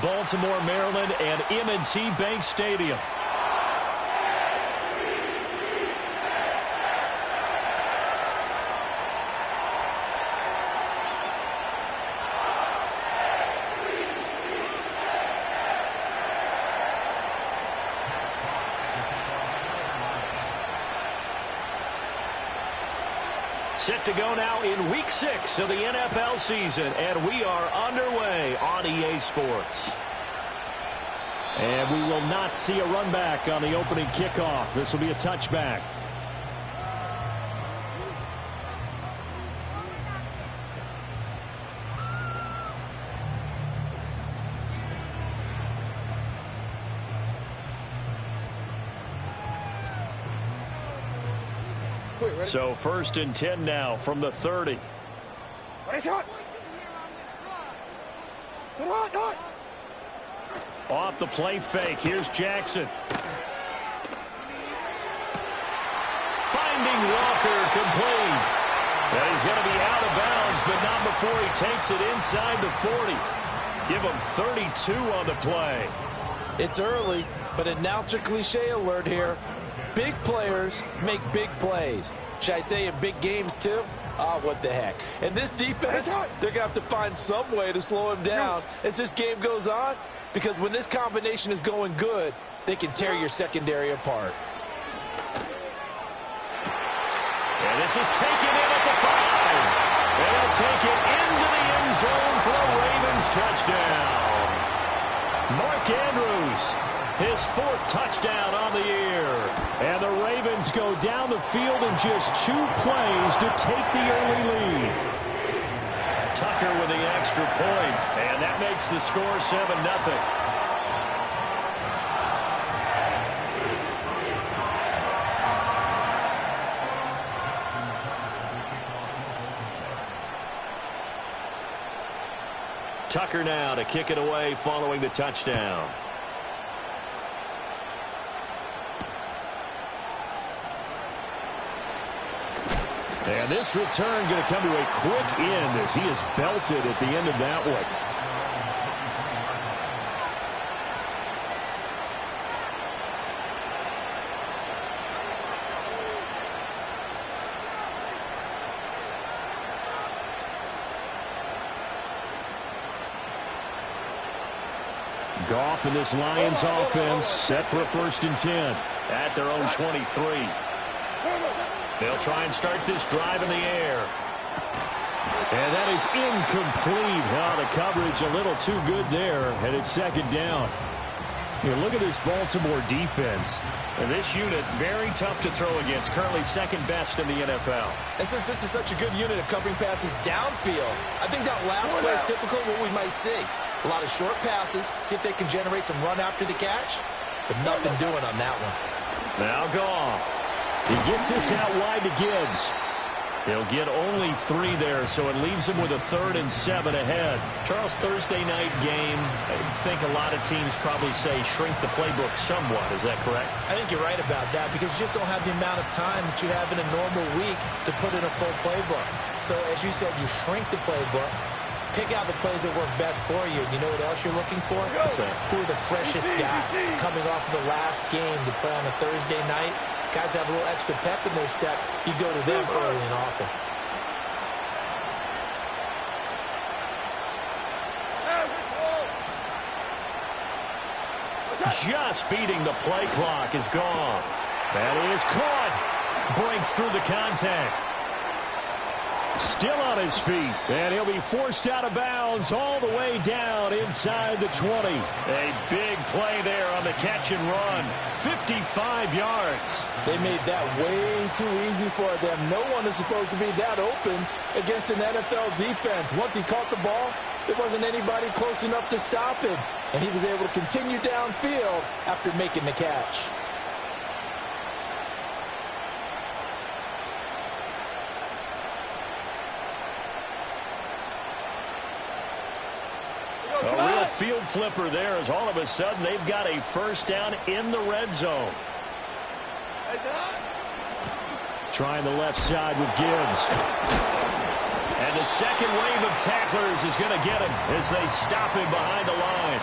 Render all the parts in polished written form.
Baltimore, Maryland, and M&T Bank Stadium. Set to go now in Week 6 of the NFL season, and we are underway on EA Sports. And we will not see a run back on the opening kickoff. This will be a touchback. So 1st and 10 now from the 30. Off the play fake. Here's Jackson. Finding Walker, complete. And he's going to be out of bounds, but not before he takes it inside the 40. Give him 32 on the play. It's early, but announcer cliche alert here. Big players make big plays. Should I say in big games too? Oh, what the heck. And this defense, they're going to have to find some way to slow him down as this game goes on, because when this combination is going good, they can tear your secondary apart. And this is taken in at the 5. And he'll take it into the end zone for a Ravens touchdown. Mark Andrews, his 4th touchdown on the year. And the Ravens go down the field in just 2 plays to take the early lead. Tucker with the extra point, and that makes the score 7-0. Tucker now to kick it away following the touchdown. And this return going to come to a quick end as he is belted at the end of that one. Goff and this Lions offense set for a 1st and 10 at their own 23. They'll try and start this drive in the air. And that is incomplete. Oh, the coverage a little too good there, and it's 2nd down. Here, look at this Baltimore defense. And this unit, very tough to throw against, currently 2nd best in the NFL. And since this is such a good unit of covering passes downfield, I think that last play is typical of what we might see. A lot of short passes, see if they can generate some run after the catch, but nothing doing on that one. Now Goff. He gets this out wide to Gibbs. He'll get only 3 there, so it leaves him with a 3rd and 7 ahead. Charles, Thursday night game, I think a lot of teams probably say shrink the playbook somewhat. Is that correct? I think you're right about that, because you just don't have the amount of time that you have in a normal week to put in a full playbook. So as you said, you shrink the playbook, pick out the plays that work best for you. You know what else you're looking for? Who are the freshest guys coming off the last game to play on a Thursday night? Guys have a little extra pep in their step. You go to them early and often. Just beating the play clock is Goff. That is caught. Breaks through the contact. Still on his feet, and he'll be forced out of bounds all the way down inside the 20. A big play there on the catch and run. 55 yards. They made that way too easy for them. No one is supposed to be that open against an NFL defense. Once he caught the ball, there wasn't anybody close enough to stop him, and he was able to continue downfield after making the catch. A real field flipper there, as all of a sudden they've got a 1st down in the red zone. Trying the left side with Gibbs. And the second wave of tacklers is going to get him as they stop him behind the line.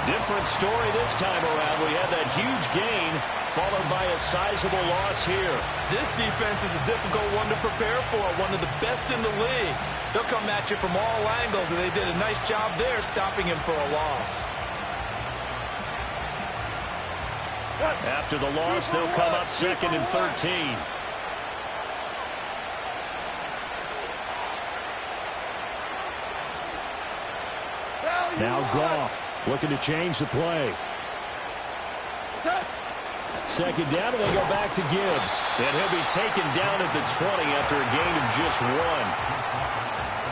Different story this time around. We had that huge gain followed by a sizable loss here. This defense is a difficult one to prepare for, one of the best in the league. They'll come at you from all angles, and they did a nice job there stopping him for a loss. After the loss, they'll come up 2nd and 13. Now Goff looking to change the play. 2nd down, and they go back to Gibbs. And he'll be taken down at the 20 after a gain of just 1.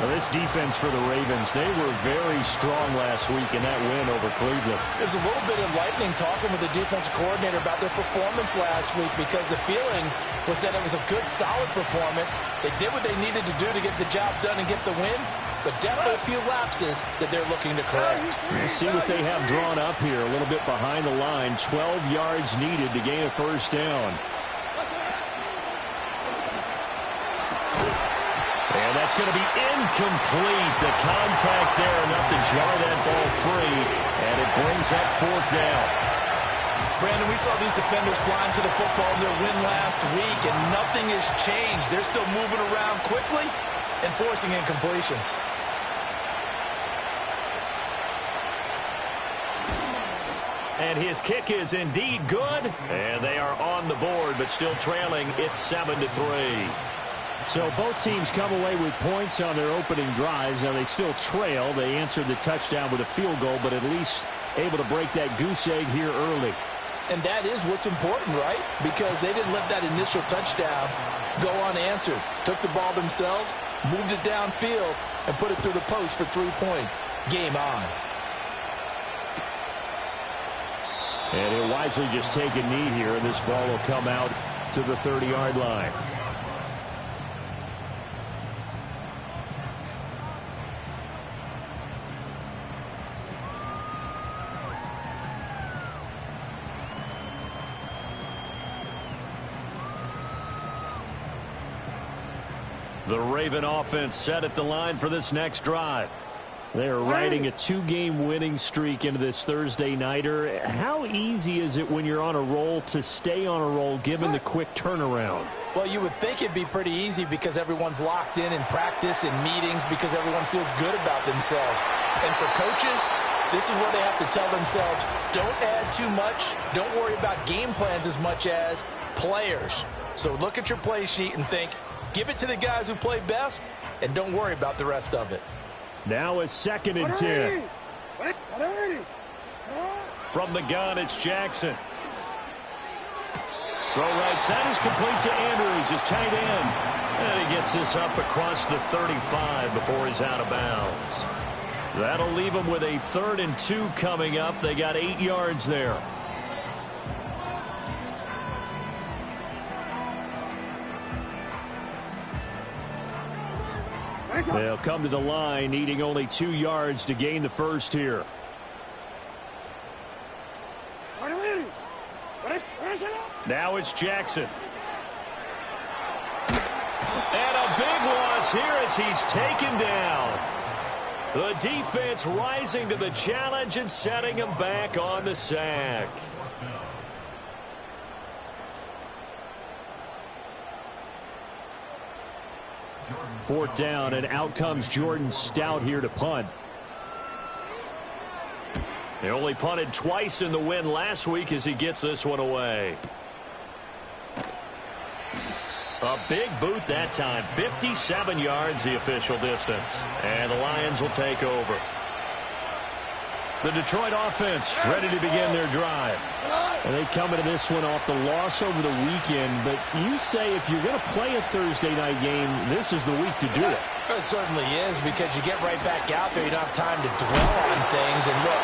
Well, this defense for the Ravens, they were very strong last week in that win over Cleveland. There's a little bit enlightening talking with the defensive coordinator about their performance last week, because the feeling was that it was a good, solid performance. They did what they needed to do to get the job done and get the win, but definitely a few lapses that they're looking to correct. We'll see what they have drawn up here. A little bit behind the line. 12 yards needed to gain a first down. And that's going to be incomplete. The contact there enough to jar that ball free, and it brings that 4th down. Brandon, we saw these defenders flying to the football in their win last week, and nothing has changed. They're still moving around quickly and forcing incompletions. And his kick is indeed good. And they are on the board, but still trailing. It's 7-3. So both teams come away with points on their opening drives. Now they still trail. They answered the touchdown with a field goal, but at least able to break that goose egg here early. And that is what's important, right? Because they didn't let that initial touchdown go unanswered. Took the ball themselves, moved it downfield, and put it through the post for 3 points. Game on. And he'll wisely just take a knee here, and this ball will come out to the 30-yard line. The Raven offense set at the line for this next drive. They are riding a 2-game winning streak into this Thursday nighter. How easy is it when you're on a roll to stay on a roll given the quick turnaround? Well, you would think it'd be pretty easy because everyone's locked in practice and meetings, because everyone feels good about themselves. And for coaches, this is where they have to tell themselves, don't add too much. Don't worry about game plans as much as players. So look at your play sheet and think, give it to the guys who play best, and don't worry about the rest of it. Now a 2nd and 10. From the gun, it's Jackson. Throw right side is complete to Andrews, his tight end. And he gets this up across the 35 before he's out of bounds. That'll leave him with a 3rd and 2 coming up. They got 8 yards there. They'll come to the line, needing only 2 yards to gain the first here. Now it's Jackson. And a big loss here as he's taken down. The defense rising to the challenge and setting him back on the sack. Fourth down, and out comes Jordan Stout here to punt. They only punted twice in the win last week as he gets this one away. A big boot that time. 57 yards the official distance. And the Lions will take over. The Detroit offense ready to begin their drive. And they come into this one off the loss over the weekend. But you say if you're going to play a Thursday night game, this is the week to do it. It certainly is, because you get right back out there. You don't have time to dwell on things. And look,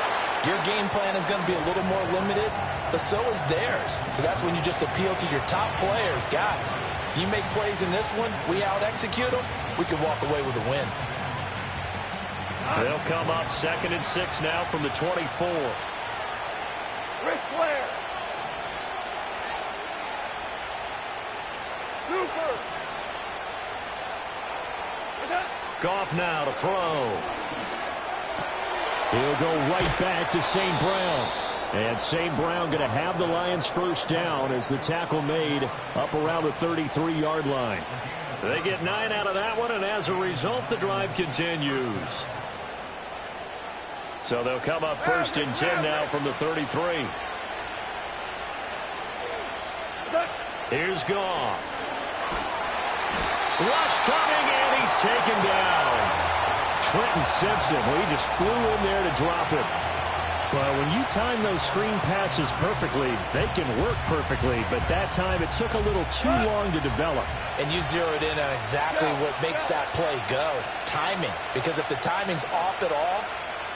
your game plan is going to be a little more limited, but so is theirs. So that's when you just appeal to your top players. Guys, you make plays in this one, we out-execute them, we can walk away with a win. They'll come up 2nd and 6 now from the 24. Rick Flair. Super. Goff now to throw. He'll go right back to St. Brown. And St. Brown going to have the Lions first down as the tackle made up around the 33-yard line. They get 9 out of that one, and as a result, the drive continues. So they'll come up first and 10 now from the 33. Here's Goff. Rush coming, and he's taken down. Trenton Simpson, well, he just flew in there to drop it. Well, when you time those screen passes perfectly, they can work perfectly, but that time it took a little too long to develop. And you zeroed in on exactly what makes that play go. Timing. Because if the timing's off at all,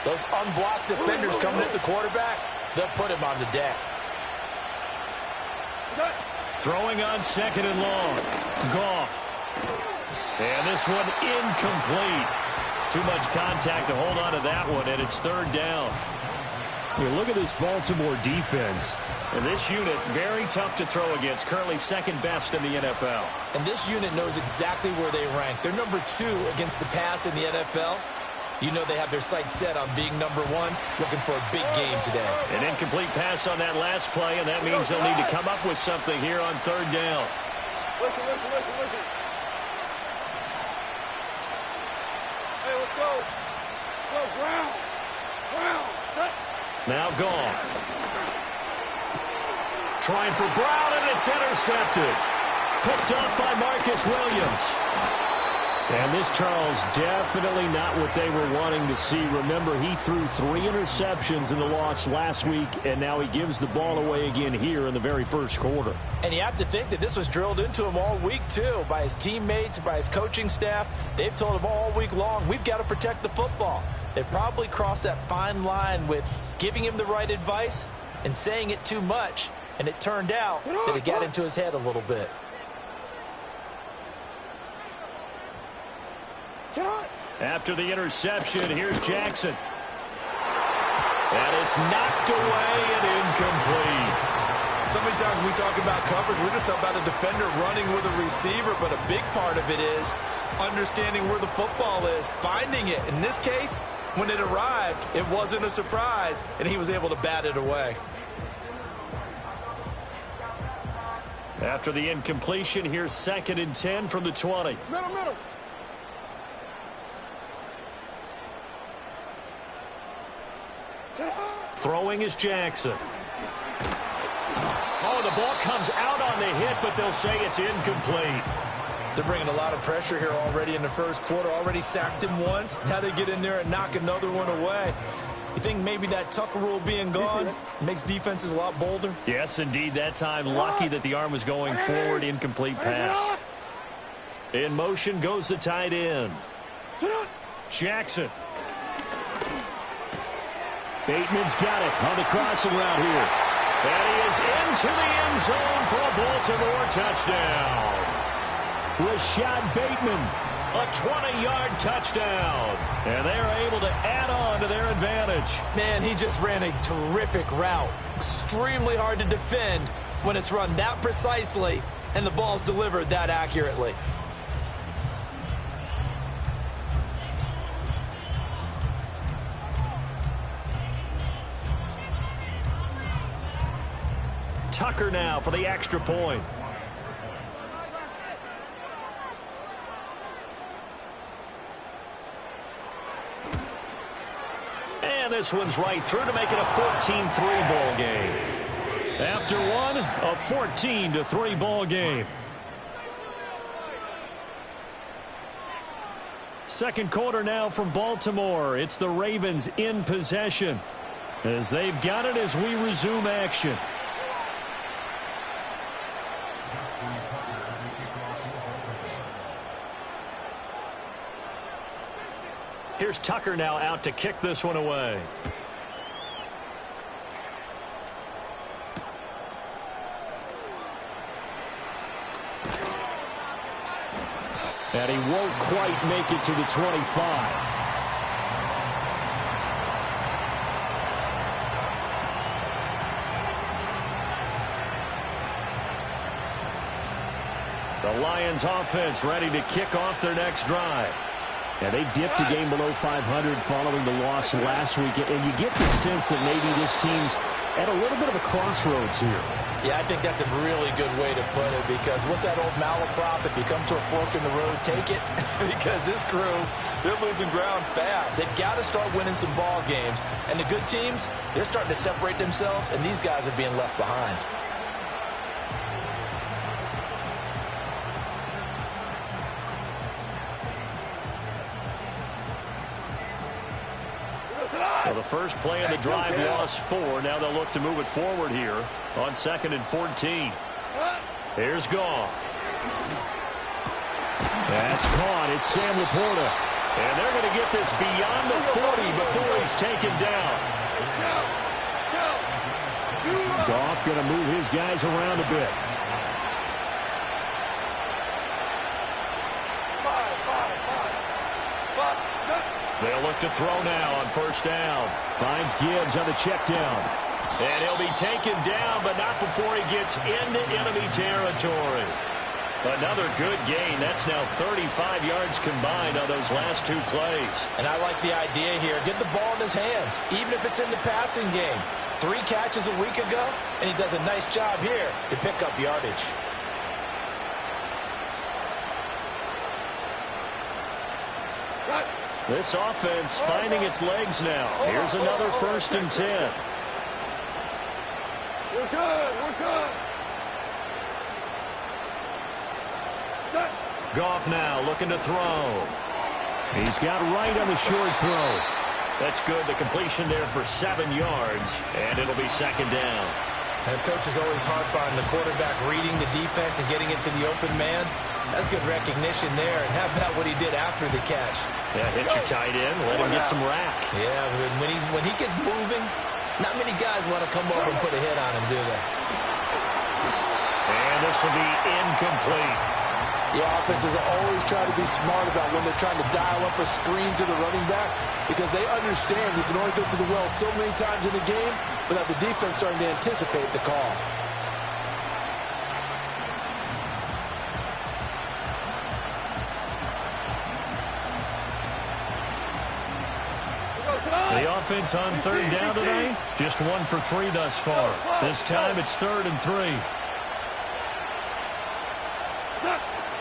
those unblocked defenders coming at the quarterback, they'll put him on the deck. Throwing on second and long. Goff. And this one incomplete. Too much contact to hold on to that one, and it's third down. You look at this Baltimore defense. And this unit, very tough to throw against. Currently second best in the NFL. And this unit knows exactly where they rank. They're number 2 against the pass in the NFL. You know they have their sights set on being number 1, looking for a big game today. An incomplete pass on that last play, and that means they'll need to come up with something here on third down. Listen. Hey, let's go. Go, Brown. Now Goff. Trying for Brown, and it's intercepted. Picked up by Marcus Williams. And this, Charles, definitely not what they were wanting to see. Remember, he threw 3 interceptions in the loss last week, and now he gives the ball away again here in the very first quarter. And you have to think that this was drilled into him all week, too, by his teammates, by his coaching staff. They've told him all week long, we've got to protect the football. They probably crossed that fine line with giving him the right advice and saying it too much, and it turned out that it got into his head a little bit. After the interception, here's Jackson. And it's knocked away and incomplete. So many times when we talk about coverage, we're just about a defender running with a receiver, but a big part of it is understanding where the football is, finding it. In this case, when it arrived, it wasn't a surprise, and he was able to bat it away. After the incompletion, here's second and 10 from the 20. Middle. Throwing is Jackson. Oh, the ball comes out on the hit, but they'll say it's incomplete. They're bringing a lot of pressure here already in the first quarter. Already sacked him once. Now they get in there and knock another one away. You think maybe that Tucker rule being gone makes defenses a lot bolder? Yes, indeed. That time, lucky that the arm was going forward. Incomplete pass. In motion goes the tight end. Jackson. Bateman's got it on the crossing route here. And he is into the end zone for a Baltimore touchdown. Rashad Bateman, a 20-yard touchdown. And they are able to add on to their advantage. Man, he just ran a terrific route. Extremely hard to defend when it's run that precisely and the ball's delivered that accurately. Tucker now for the extra point. And this one's right through to make it a 14-3 ball game. After one, a 14-3 ball game. Second quarter now from Baltimore. It's the Ravens in possession as they've got it as we resume action. Here's Tucker now out to kick this one away. And he won't quite make it to the 25. The Lions offense ready to kick off their next drive. Yeah, they dipped a game below 500 following the loss last week, and you get the sense that maybe this team's at a little bit of a crossroads here. Yeah, I think that's a really good way to put it, because what's that old malaprop? If you come to a fork in the road, take it. Because this crew, they're losing ground fast. They've got to start winning some ball games. And the good teams, they're starting to separate themselves, and these guys are being left behind. Well, the first play of the drive lost 4. Now they'll look to move it forward here on 2nd and 14. Here's Goff. That's caught. It's Sam Laporta. And they're going to get this beyond the 40 before he's taken down. Goff going to move his guys around a bit. They'll look to throw now on 1st down. Finds Gibbs on the check down. And he'll be taken down, but not before he gets into enemy territory. Another good gain. That's now 35 yards combined on those last 2 plays. And I like the idea here. Get the ball in his hands, even if it's in the passing game. 3 catches a week ago, and he does a nice job here to pick up yardage. This offense finding its legs now. Here's another 1st and 10. We're good. We're good. Goff now looking to throw. He's got right on the short throw. That's good. The completion there for 7 yards, and it'll be 2nd down. And the coach is always harp on the quarterback reading the defense and getting into the open man. That's good recognition there. And how about what he did after the catch? Yeah, hit your tight end, let him get some rack. Yeah, when he gets moving, not many guys want to come over and put a hit on him, do they? And this will be incomplete. Yeah, offenses always try to be smart about when they're trying to dial up a screen to the running back, because they understand you can only go to the well so many times in the game without the defense starting to anticipate the call. The offense on 3rd down tonight, just 1 for 3 thus far. This time it's 3rd and 3.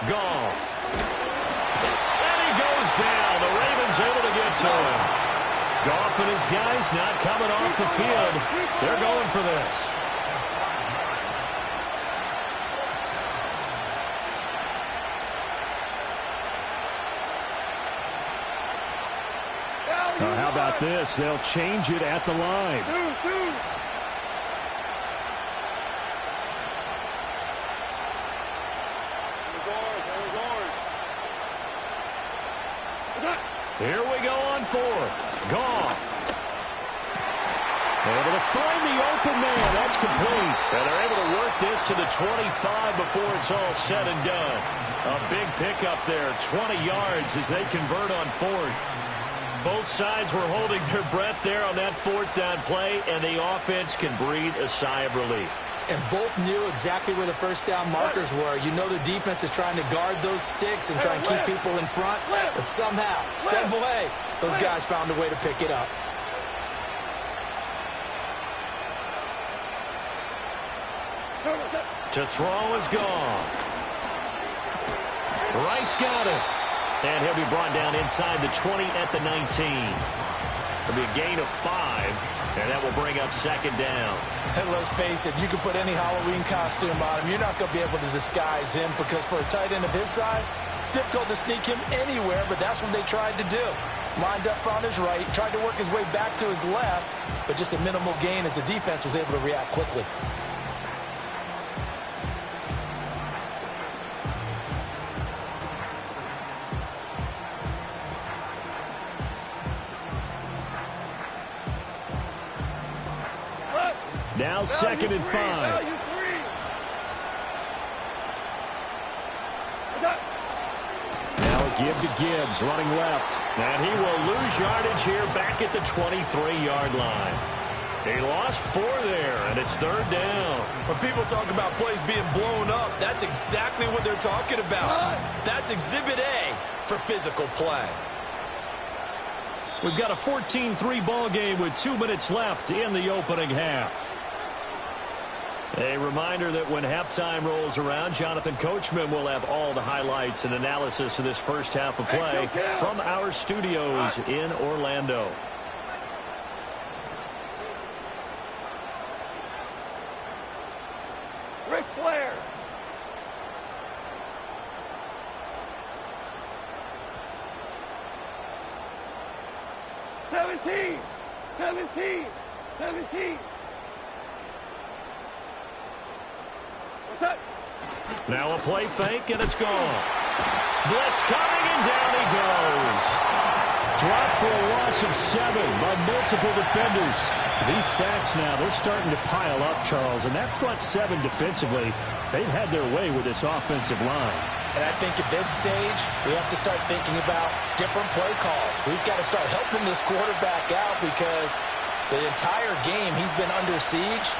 Goff. And he goes down. The Ravens able to get to him. Goff and his guys not coming off the field. They're going for this. How about this? They'll change it at the line. Here we go on 4th. Goff. Able to find the open man. That's complete. And they're able to work this to the 25 before it's all said and done. A big pickup there. 20 yards as they convert on 4th. Both sides were holding their breath there on that 4th down play, and the offense can breathe a sigh of relief. And both knew exactly where the 1st down markers were. You know the defense is trying to guard those sticks and try and keep people in front. But somehow, some way, those guys found a way to pick it up. To throw is Goff. Wright's got it. And he'll be brought down inside the 20 at the 19. It'll be a gain of 5, and that will bring up 2nd down. And let's face it, you can put any Halloween costume on him. You're not going to be able to disguise him, because for a tight end of his size, difficult to sneak him anywhere, but that's what they tried to do. Lined up on his right, tried to work his way back to his left, but just a minimal gain as the defense was able to react quickly. Now 2nd and 5. Now a give to Gibbs, running left. And he will lose yardage here back at the 23-yard line. He lost 4 there, and it's 3rd down. When people talk about plays being blown up, that's exactly what they're talking about. That's Exhibit A for physical play. We've got a 14-3 ball game with 2 minutes left in the opening half. A reminder that when halftime rolls around, Jonathan Coachman will have all the highlights and analysis of this first half of play from our studios in Orlando. Ric Flair. Seventeen. What's up? Now a play fake, and it's gone. Blitz coming, and down he goes. Dropped for a loss of 7 by multiple defenders. These sacks now, they're starting to pile up, Charles. And that front 7 defensively, they've had their way with this offensive line. And I think at this stage, we have to start thinking about different play calls. We've got to start helping this quarterback out because the entire game he's been under siege.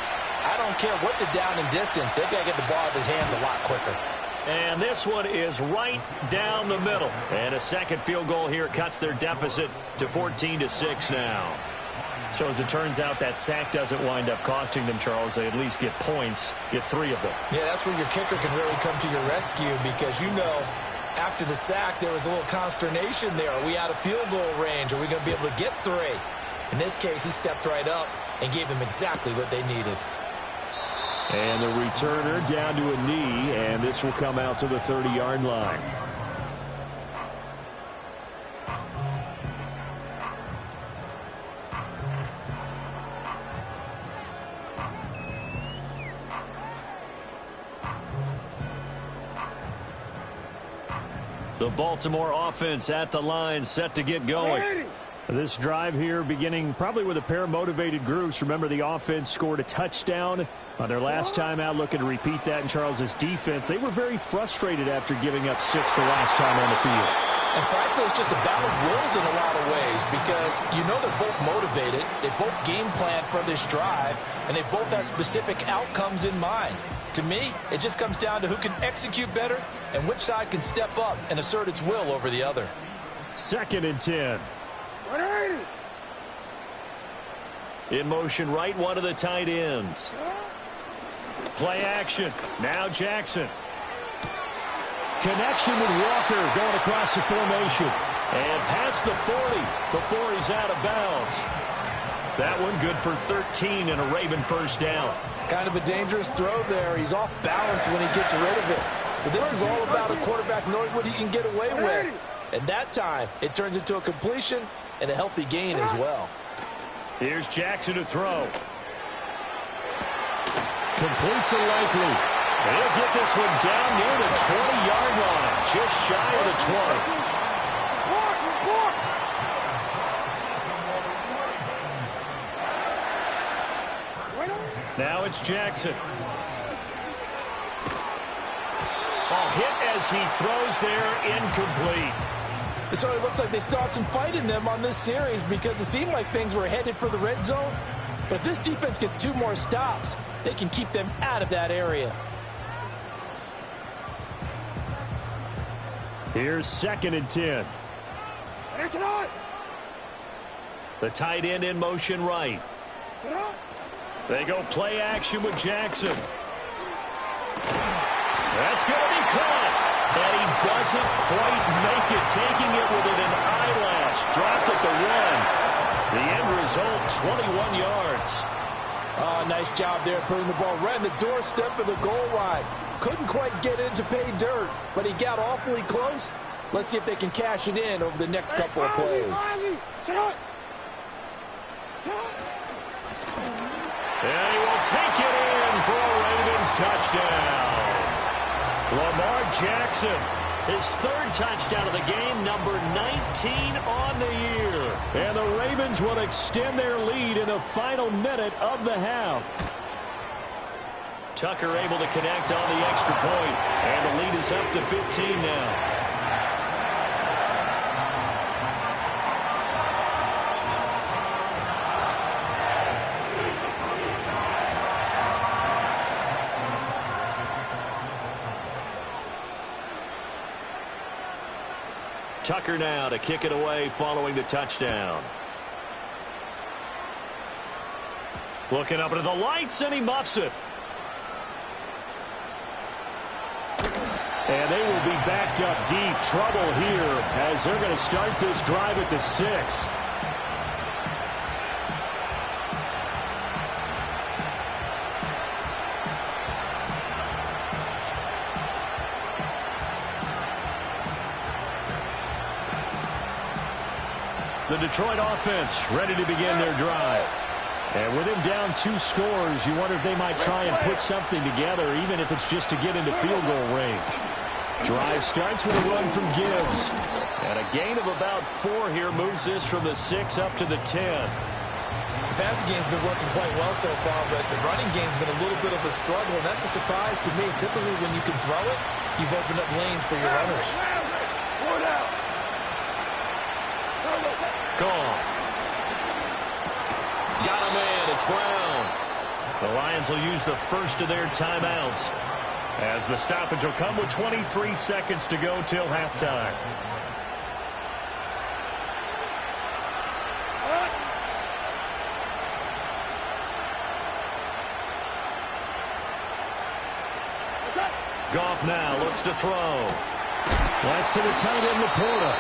I don't care what the down and distance. They've got to get the ball out of his hands a lot quicker. And this one is right down the middle. And a second field goal here cuts their deficit to 14-6 now. So as it turns out, that sack doesn't wind up costing them, Charles. They at least get points, get 3 of them. Yeah, that's where your kicker can really come to your rescue because, you know, after the sack, there was a little consternation there. Are we out of field goal range? Are we going to be able to get 3? In this case, he stepped right up and gave them exactly what they needed. And the returner down to a knee, and this will come out to the 30-yard line. The Baltimore offense at the line, set to get going. This drive here beginning probably with a pair of motivated groups. Remember, the offense scored a touchdown on their last time out, looking to repeat that in Charles's defense. They were very frustrated after giving up 6 the last time on the field. And frankly, it's just a battle of wills in a lot of ways because you know they're both motivated. They both game plan for this drive, and they both have specific outcomes in mind. To me, it just comes down to who can execute better and which side can step up and assert its will over the other. 2nd and 10. 180. In motion right, one of the tight ends. Play action. Now Jackson. Connection with Walker going across the formation. And past the 40 before he's out of bounds. That one good for 13 and a Raven first down. Kind of a dangerous throw there. He's off balance when he gets rid of it. But this is all about a quarterback knowing what he can get away with. And that time, it turns into a completion and a healthy gain as well. Here's Jackson to throw. Complete to Likely. He'll get this one down near the 20-yard line, just shy of the 20. Now it's Jackson. A hit as he throws there, incomplete. It sort of looks like they still have some fight in them on this series because it seemed like things were headed for the red zone. But if this defense gets 2 more stops, they can keep them out of that area. Here's 2nd and 10. The tight end in motion right. They go play action with Jackson. That's going to be caught. And he doesn't quite make it, taking it within an eyelash. Dropped at the 1. The end result, 21 yards. Oh, nice job there putting the ball right in the doorstep of the goal line. Couldn't quite get in to pay dirt, but he got awfully close. Let's see if they can cash it in over the next couple of plays. And he will take it in for a Ravens touchdown. Lamar Jackson, his 3rd touchdown of the game, number 19 on the year. And the Ravens will extend their lead in the final minute of the half. Tucker able to connect on the extra point, and the lead is up to 15 now. Tucker now to kick it away following the touchdown. Looking up into the lights, and he muffs it. And they will be backed up deep. Trouble here as they're going to start this drive at the 6. The Detroit offense ready to begin their drive. And with him down 2 scores, you wonder if they might try and put something together, even if it's just to get into field goal range. Drive starts with a run from Gibbs. And a gain of about 4 here moves this from the 6 up to the 10. The passing game's been working quite well so far, but the running game's been a little bit of a struggle, and that's a surprise to me. Typically, when you can throw it, you've opened up lanes for your runners. Gone. Got a man. It's Brown. The Lions will use the first of their timeouts as the stoppage will come with 23 seconds to go till halftime. Goff now looks to throw. That's to the tight end, Laporta.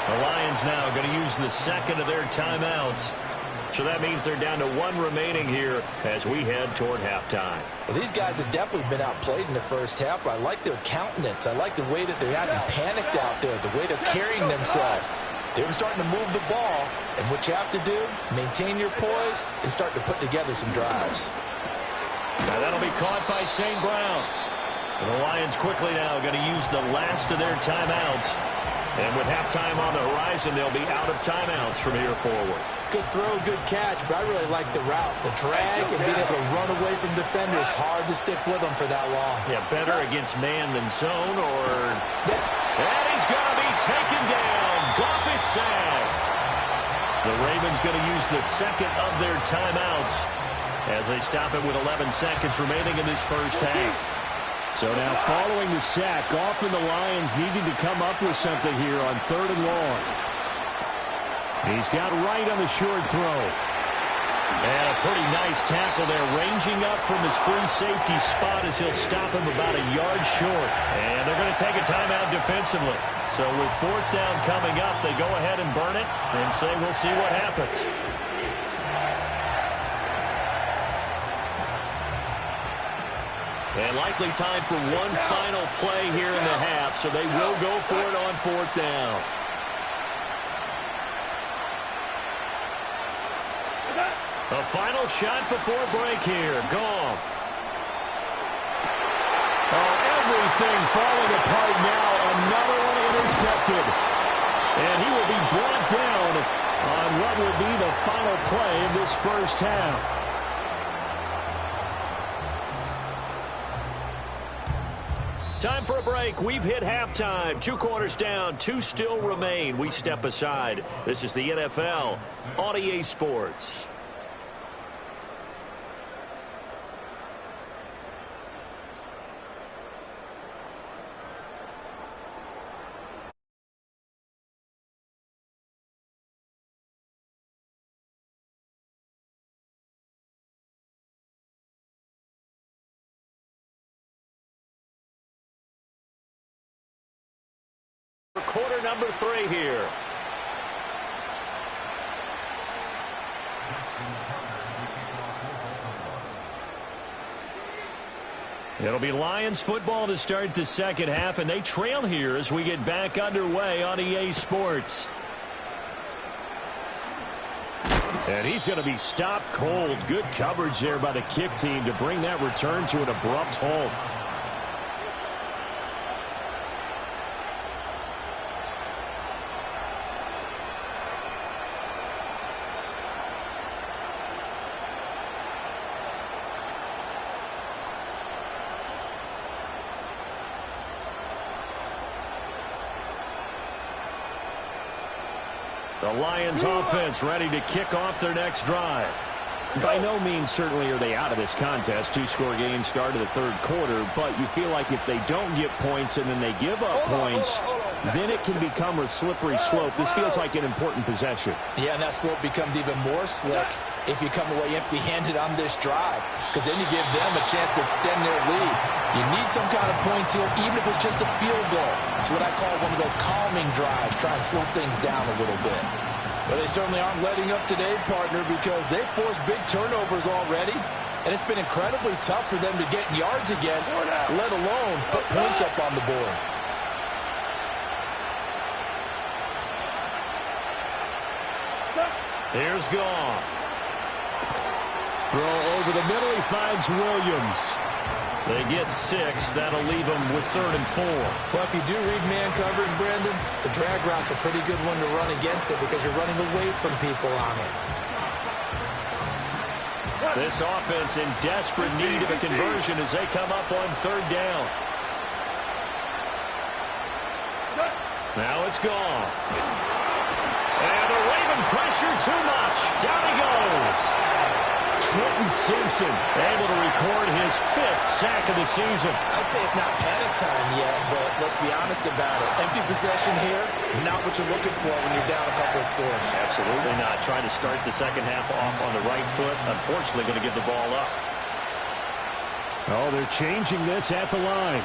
The Lions now going to use the second of their timeouts. So that means they're down to 1 remaining here as we head toward halftime. Well, these guys have definitely been outplayed in the first half, but I like their countenance. I like the way that they're not panicked out there, the way they're carrying themselves. They're starting to move the ball, and what you have to do, maintain your poise and start to put together some drives. Now that'll be caught by St. Brown. And the Lions quickly now going to use the last of their timeouts. And with halftime on the horizon, they'll be out of timeouts from here forward. Good throw, good catch, but I really like the route. The drag and being able to run away from defenders, hard to stick with them for that long. Yeah, better against man than zone, or... And he's going to be taken down. Goff is sacked. The Ravens going to use the second of their timeouts as they stop it with 11 seconds remaining in this first half. So now following the sack, Goff and the Lions needing to come up with something here on 3rd and long. He's got right on the short throw. And a pretty nice tackle there, ranging up from his free safety spot as he'll stop him about a yard short. And they're going to take a timeout defensively. So with 4th down coming up, they go ahead and burn it and say we'll see what happens. And likely time for one final play here in the half, so they will go for it on 4th down. A final shot before break here. Goff. Oh, everything falling apart now. Another one intercepted. And he will be brought down on what will be the final play of this first half. Time for a break. We've hit halftime. 2 quarters down. 2 still remain. We step aside. This is the NFL on EA Sports. Quarter number 3 here. It'll be Lions football to start the second half, and they trail here as we get back underway on EA Sports. And he's going to be stopped cold. Good coverage there by the kick team to bring that return to an abrupt halt. The Lions offense ready to kick off their next drive. By no means certainly are they out of this contest. 2-score game start of the 3rd quarter, but you feel like if they don't get points and then they give up points, then it can become a slippery slope. This feels like an important possession. Yeah, and that slope becomes even more slick if you come away empty-handed on this drive, because then you give them a chance to extend their lead. You need some kind of points here, even if it's just a field goal. It's what I call one of those calming drives, try and slow things down a little bit. Well, they certainly aren't letting up today, partner, because they've forced big turnovers already, and it's been incredibly tough for them to get yards against, let alone put points up on the board. Here's Goff. Throw over the middle. He finds Williams. They get 6. That'll leave them with 3rd and 4. Well, if you do read man coverage, Brandon, the drag route's a pretty good one to run against it because you're running away from people on it. This offense in desperate need of a conversion as they come up on 3rd down. Now it's Goff. And the Raven pressure too much. Down he goes. Trenton Simpson able to record his 5th sack of the season. I'd say it's not panic time yet, but let's be honest about it. Empty possession here, not what you're looking for when you're down a couple of scores. Absolutely not. Trying to start the second half off on the right foot. Unfortunately, going to give the ball up. Oh, they're changing this at the line.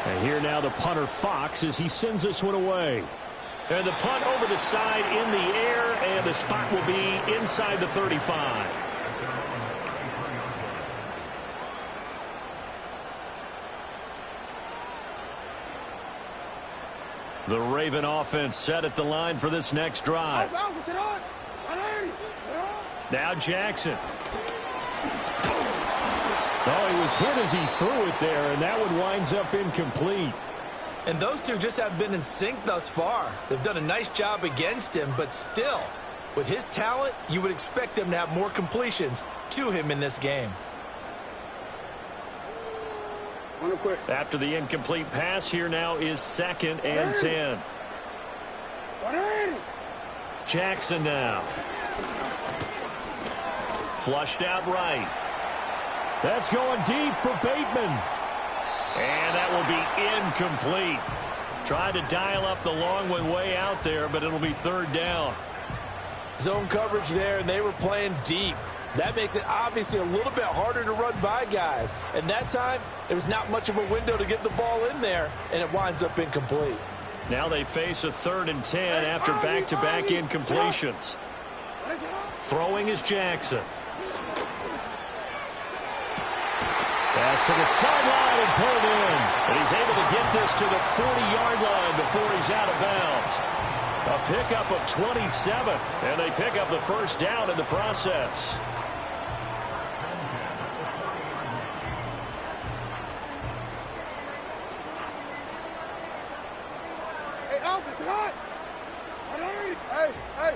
And here now the punter Fox as he sends this one away. And the punt over the side in the air, and the spot will be inside the 35. The Raven offense set at the line for this next drive. Now Jackson. Oh, he was hit as he threw it there, and that one winds up incomplete. And those two just have been in sync thus far. They've done a nice job against him, but still, with his talent, you would expect them to have more completions to him in this game. After the incomplete pass, here now is 2nd and 10. Jackson now. Flushed out right. That's going deep for Bateman. And that will be incomplete. Tried to dial up the long one way out there, but it'll be 3rd down. Zone coverage there, and they were playing deep. That makes it obviously a little bit harder to run by guys. And that time, there was not much of a window to get the ball in there, and it winds up incomplete. Now they face a 3rd and 10 after back-to-back incompletions. Throwing is Jackson. Pass to the sideline and pulled in. And he's able to get this to the 40-yard line before he's out of bounds. A pickup of 27, and they pick up the 1st down in the process. Hey, Alf, it's hot. Hey, hey.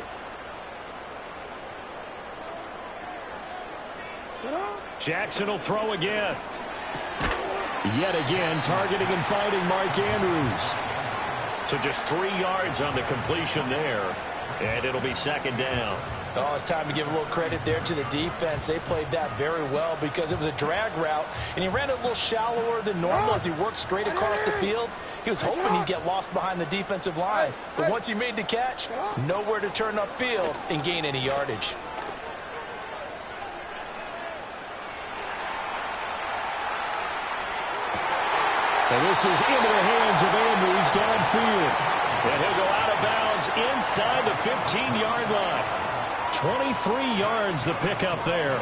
Jackson will throw again. Yet again, targeting and finding Mark Andrews. So just 3 yards on the completion there. And it'll be 2nd down. Oh, it's time to give a little credit there to the defense. They played that very well because it was a drag route, and he ran it a little shallower than normal as he worked straight across the field. He was hoping he'd get lost behind the defensive line. But once he made the catch, nowhere to turn upfield and gain any yardage. And this is into the hands of Andrews downfield. And he'll go out of bounds inside the 15-yard line. 23 yards the pickup there.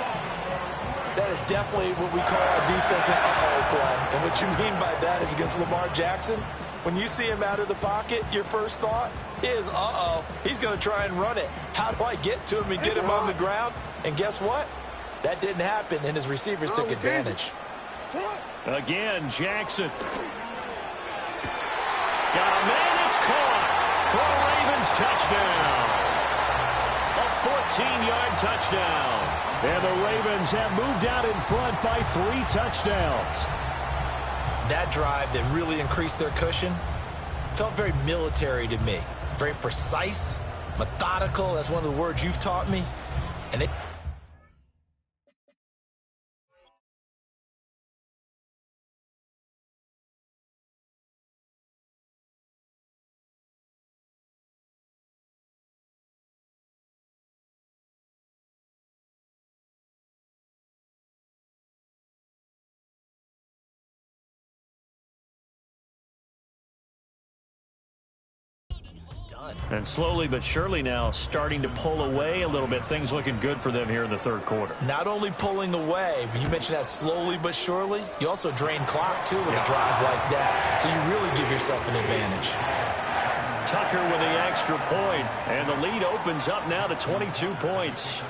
That is definitely what we call our defensive uh-oh play. And what you mean by that is against Lamar Jackson, when you see him out of the pocket, your first thought is, uh-oh, he's going to try and run it. How do I get to him and get him on the ground? And guess what? That didn't happen, and his receivers took advantage. Again, Jackson. Got a man, it's caught for a Ravens touchdown. A 14-yard touchdown. And the Ravens have moved out in front by 3 touchdowns. That drive that really increased their cushion felt very military to me. Very precise, methodical. That's one of the words you've taught me. And they done. And slowly but surely now starting to pull away a little bit. Things looking good for them here in the third quarter. Not only pulling away, but you mentioned that slowly but surely. You also drain clock, too, with a drive like that. So you really give yourself an advantage. Tucker with the extra point, and the lead opens up now to 22 points.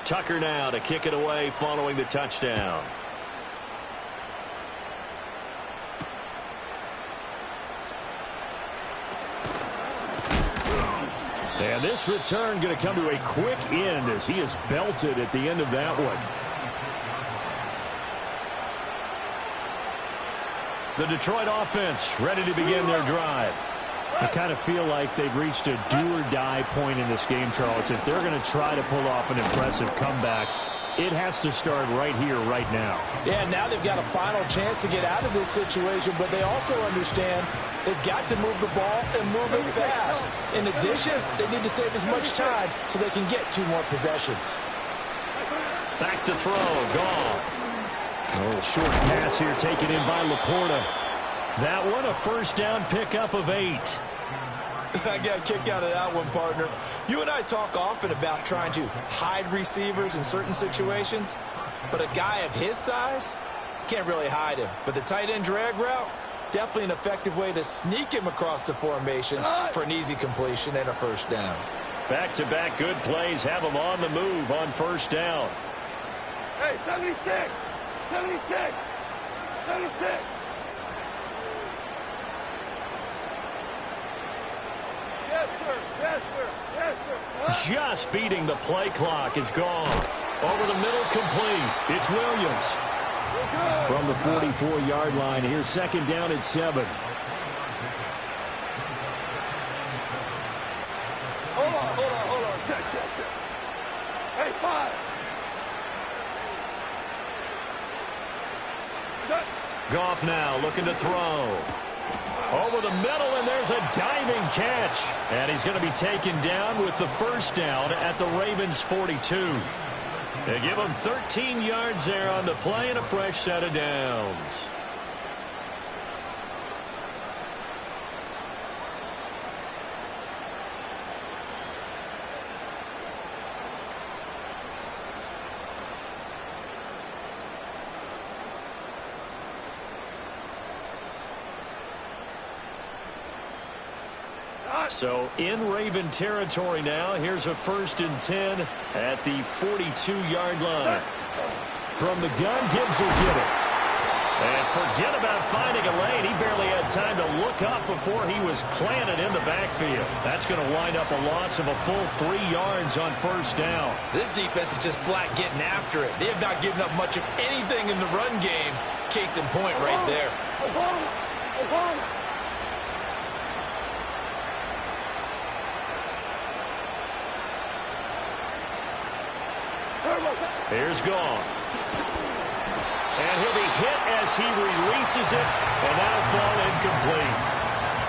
Tucker now to kick it away following the touchdown. And this return going to come to a quick end as he is belted at the end of that one. The Detroit offense ready to begin their drive. I kind of feel like they've reached a do-or-die point in this game, Charles. If they're going to try to pull off an impressive comeback, it has to start right here, right now. Yeah, now they've got a final chance to get out of this situation, but they also understand they've got to move the ball and move it fast. In addition, they need to save as much time so they can get 2 more possessions. Back to throw, Goff. A little short pass here taken in by Laporta. That one a first down pickup of 8. I got a kick out of that one, partner. You and I talk often about trying to hide receivers in certain situations, but a guy of his size can't really hide him. But the tight end drag route, definitely an effective way to sneak him across the formation for an easy completion and a first down. Back-to-back good plays have him on the move on first down. Hey, 76! 76! 76! Yes, sir. Yes, sir. Yes, sir. Just beating the play clock is gone. Over the middle, complete. It's Williams. From the 44-yard line, here's second down at 7. Hold on. Check. Hey, 5. Goff now looking to throw. Over the middle, and there's a diving catch. And he's going to be taken down with the first down at the Ravens' 42. They give him 13 yards there on the play and a fresh set of downs. So in Raven territory now. Here's a 1st and 10 at the 42-yard line. From the gun, Gibbs will get it. And forget about finding a lane. He barely had time to look up before he was planted in the backfield. That's going to wind up a loss of a full 3 yards on first down. This defense is just flat getting after it. They have not given up much of anything in the run game. Case in point right there. Obama. Here's Goff. And he'll be hit as he releases it, and that'll fall incomplete.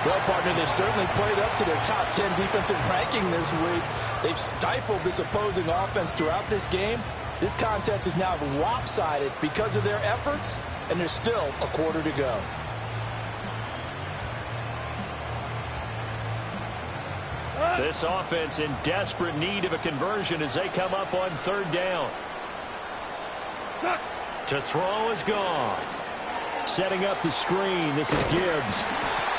Well, partner, they've certainly played up to their top 10 defensive ranking this week. They've stifled this opposing offense throughout this game. This contest is now lopsided because of their efforts, and there's still a quarter to go. This offense in desperate need of a conversion as they come up on third down. To throw is Goff. Setting up the screen. This is Gibbs.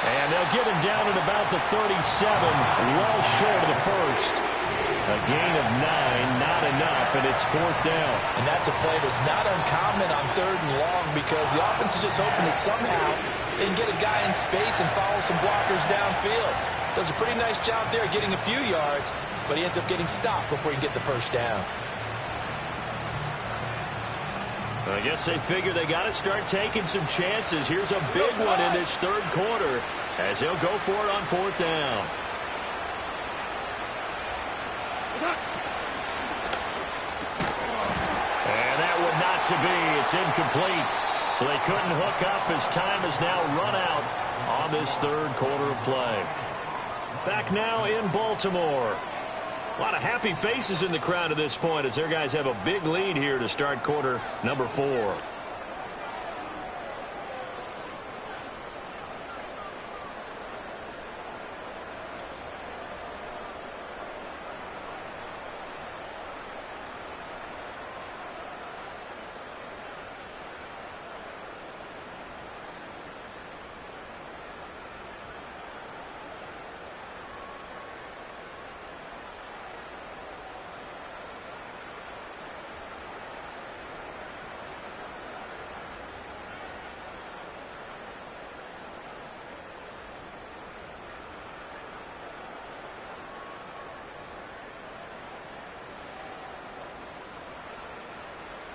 And they'll get him down at about the 37, well short of the first. A gain of 9, not enough, and it's 4th down. And that's a play that's not uncommon on 3rd and long because the offense is just hoping that somehow they can get a guy in space and follow some blockers downfield. Does a pretty nice job there getting a few yards, but he ends up getting stopped before he can get the first down. I guess they figure they got to start taking some chances. Here's a big one in this third quarter as he'll go for it on 4th down. And that would not to be. It's incomplete. So they couldn't hook up as time has now run out on this third quarter of play. Back now in Baltimore. A lot of happy faces in the crowd at this point as their guys have a big lead here to start quarter number 4.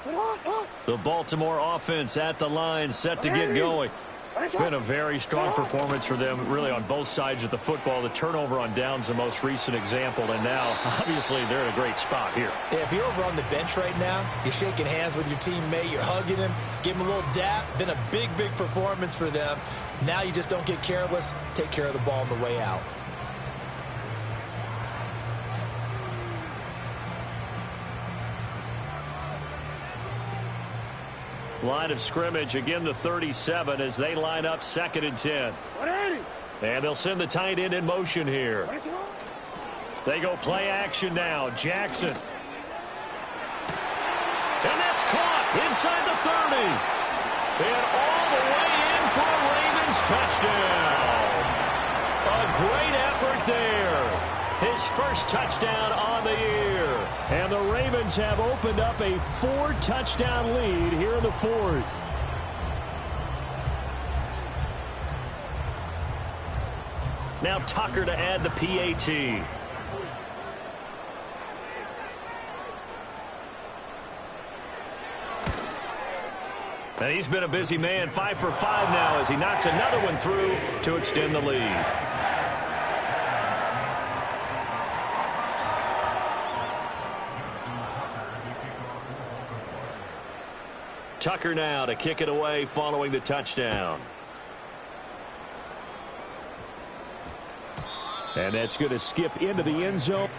The Baltimore offense at the line, set to get going. It's been a very strong performance for them, really, on both sides of the football. The turnover on downs, the most recent example, and now, obviously, they're in a great spot here. If you're over on the bench right now, you're shaking hands with your teammate, you're hugging him, give him a little dap. Been a big, big performance for them. Now you just don't get careless. Take care of the ball on the way out. Line of scrimmage, again the 37 as they line up 2nd and 10. And they'll send the tight end in motion here. They go play action now. Jackson. And that's caught inside the 30. And all the way in for a Ravens touchdown. A great effort there. His first touchdown on the year. And the Ravens have opened up a 4-touchdown lead here in the 4th. Now Tucker to add the PAT. And he's been a busy man, 5 for 5 now as he knocks another one through to extend the lead. Tucker now to kick it away following the touchdown. And that's going to skip into the end zone.